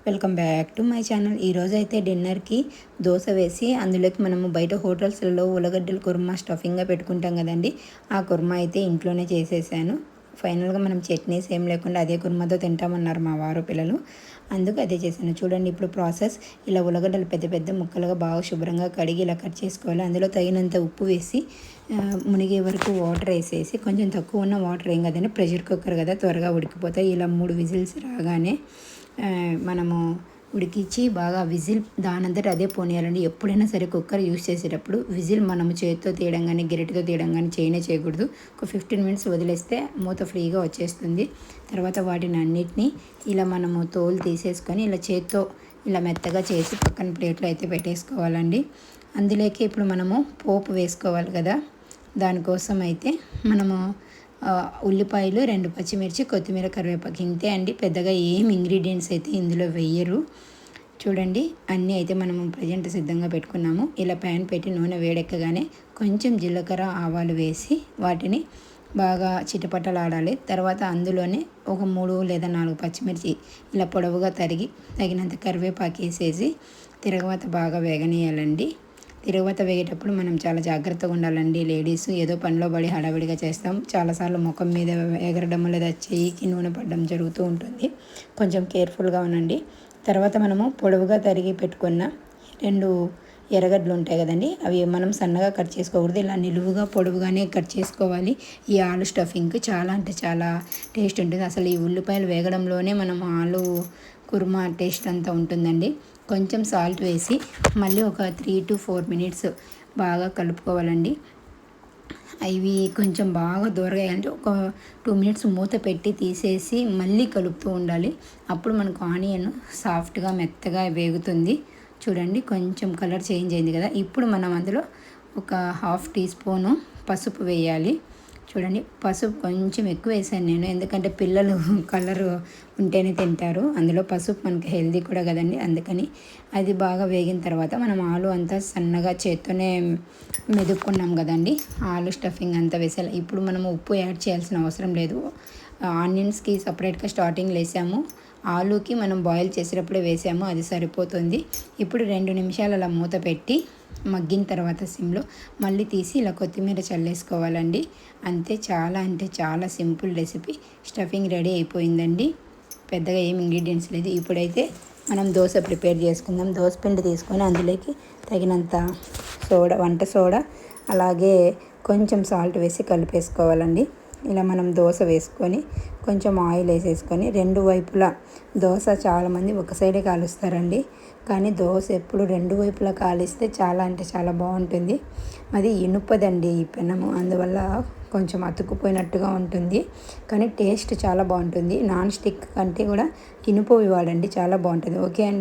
Welcome back to my channel. ఈరోజు అయితే డిన్నర్కి దోశ వేసి అందులోకి మనము బయట హోటల్స్లలో ఉల్లగడ్డలు కుర్మా స్టఫింగ్గా పెట్టుకుంటాం కదండి. ఆ కుర్మా అయితే ఇంట్లోనే చేసేసాను. ఫైనల్గా మనం చట్నీస్ ఏం లేకుండా అదే కుర్మాతో తింటామన్నారు మా వారు పిల్లలు, అందుకు అదే చేశాను. చూడండి ఇప్పుడు ప్రాసెస్. ఇలా ఉల్లగడ్డలు పెద్ద పెద్ద ముక్కలుగా బాగా శుభ్రంగా కడిగి ఇలా కట్ చేసుకోవాలి. అందులో తగినంత ఉప్పు వేసి మునిగే వరకు వాటర్ వేసేసి, కొంచెం తక్కువ ఉన్న వాటర్ ఏం కదండి, ప్రెషర్ కుక్కర్ కదా త్వరగా ఉడికిపోతాయి. ఇలా 3 విజిల్స్ రాగానే మనము ఉడికించి బాగా విజిల్ దానంతట అదే పోనీయాలండి. ఎప్పుడైనా సరే కుక్కర్ యూస్ చేసేటప్పుడు విజిల్ మనము చేతితో తీయడం కానీ గరిటెతో తీయడం కానీ చేయకూడదు. ఒక 15 మినిట్స్ వదిలేస్తే మూత ఫ్రీగా వచ్చేస్తుంది. తర్వాత వాటిని అన్నిటినీ ఇలా మనము తోలు తీసేసుకొని ఇలా చేత్తో ఇలా మెత్తగా చేసి పక్కన ప్లేట్లో అయితే పెట్టేసుకోవాలండి. అందులోకి ఇప్పుడు మనము పోపు వేసుకోవాలి కదా, దానికోసం అయితే మనము ఉల్లిపాయలు, 2 పచ్చిమిర్చి, కొత్తిమీర, కరివేపాకు ఇంతే అండి. పెద్దగా ఏం ఇంగ్రీడియంట్స్ అయితే ఇందులో వేయరు. చూడండి అన్నీ అయితే మనము ప్రజెంట్ సిద్ధంగా పెట్టుకున్నాము. ఇలా ప్యాన్ పెట్టి నూనె వేడెక్కగానే కొంచెం జీలకర్ర, ఆవాలు వేసి వాటిని బాగా చిటపటలాడాలి. తర్వాత అందులోనే ఒక 3 లేదా 4 పచ్చిమిర్చి ఇలా పొడవుగా తరిగి తగినంత కరివేపాకు వేసేసి తిరగవాత బాగా వేగనీయాలండి. తిరగవాత వేగేటప్పుడు మనం చాలా జాగ్రత్తగా ఉండాలండి. లేడీస్ ఏదో పనిలో పడి హడావిడిగా చేస్తాం. చాలాసార్లు ముఖం మీద ఎగరడం లేదా చెయ్యికి నూనె పడడం జరుగుతూ ఉంటుంది. కొంచెం కేర్ఫుల్గా ఉండండి. తర్వాత మనము పొడవుగా తరిగి పెట్టుకున్న 2 ఎర్రగడ్డలు ఉంటాయి కదండి, అవి మనం సన్నగా కట్ చేసుకోకూడదు. ఇలా నిలువుగా పొడవుగానే కట్ చేసుకోవాలి. ఈ ఆలు స్టఫింగ్కి చాలా అంటే చాలా టేస్ట్ ఉంటుంది. అసలు ఈ ఉల్లిపాయలు వేగడంలోనే మనం ఆలు కుర్మా టేస్ట్ అంతా ఉంటుందండి. కొంచెం సాల్ట్ వేసి మళ్ళీ ఒక 3 to 4 మినిట్స్ బాగా కలుపుకోవాలండి. ఇవి కొంచెం బాగా దూరగా అంటే ఒక 2 మినిట్స్ మూత పెట్టి తీసేసి మళ్ళీ కలుపుతూ ఉండాలి. అప్పుడు మనకు ఆనియన్ సాఫ్ట్గా మెత్తగా వేగుతుంది. చూడండి కొంచెం కలర్ చేంజ్ అయింది కదా. ఇప్పుడు మనం అందులో ఒక 1/2 టీ స్పూను పసుపు వేయాలి. చూడండి పసుపు కొంచెం ఎక్కువ వేసాను నేను, ఎందుకంటే పిల్లలు కలర్ ఉంటేనే తింటారు. అందులో పసుపు మనకి హెల్దీ కూడా కదండి, అందుకని. అది బాగా వేగిన తర్వాత మనం ఆలు అంతా సన్నగా చేత్తోనే మెదుక్కున్నాం కదండి, ఆలు స్టఫింగ్ అంతా వేసాలి. ఇప్పుడు మనం ఉప్పు యాడ్ చేయాల్సిన అవసరం లేదు. ఆనియన్స్కి సపరేట్గా స్టార్టింగ్లో వేసాము, ఆలుకి మనం బాయిల్ చేసేటప్పుడే వేసాము, అది సరిపోతుంది. ఇప్పుడు 2 నిమిషాలు అలా మూత పెట్టి మగ్గిన తర్వాత సిమ్లో మళ్ళీ తీసి ఇలా కొత్తిమీర చల్లేసుకోవాలండి. అంతే, చాలా అంటే చాలా సింపుల్ రెసిపీ. స్టఫింగ్ రెడీ అయిపోయిందండి. పెద్దగా ఏం ఇంగ్రీడియంట్స్ లేదు. ఇప్పుడైతే మనం దోశ ప్రిపేర్ చేసుకుందాం. దోశ పిండి తీసుకొని అందులోకి తగినంత వంట సోడా అలాగే కొంచెం సాల్ట్ వేసి కలిపేసుకోవాలండి. ఇలా మనం దోశ వేసుకొని కొంచెం ఆయిల్ వేసేసుకొని 2 వైపులా దోశ చాలామంది ఒక సైడే కాలుస్తారండి, కానీ దోశ ఎప్పుడు 2 వైపులా కాలిస్తే చాలా అంటే చాలా బాగుంటుంది. అది ఇనుపదండి ఈ పెనము, అందువల్ల కొంచెం అతుక్కుపోయినట్టుగా ఉంటుంది, కానీ టేస్ట్ చాలా బాగుంటుంది. నాన్ స్టిక్ కంటే కూడా ఇనుపవి వాడండి, చాలా బాగుంటుంది. ఓకే అండి.